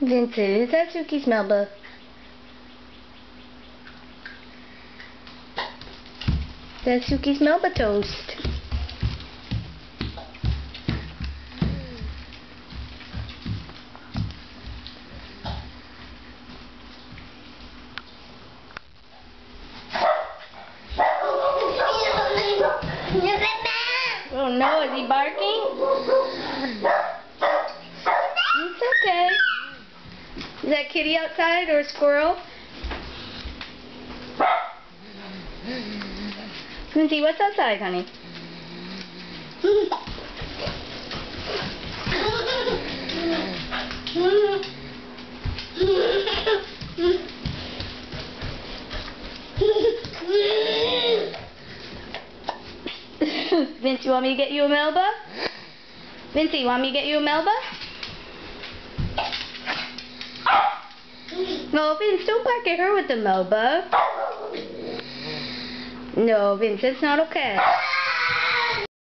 Vincent, is that Suki's Melba? That's Suki's Melba toast. Oh no, is he barking? It's okay. Is that kitty outside or a squirrel? Lindsay, what's outside, honey? Vince, you want me to get you a Melba? Vincey, you want me to get you a Melba? No, Vince, don't bark at her with the Melba. No, Vince, that's not okay.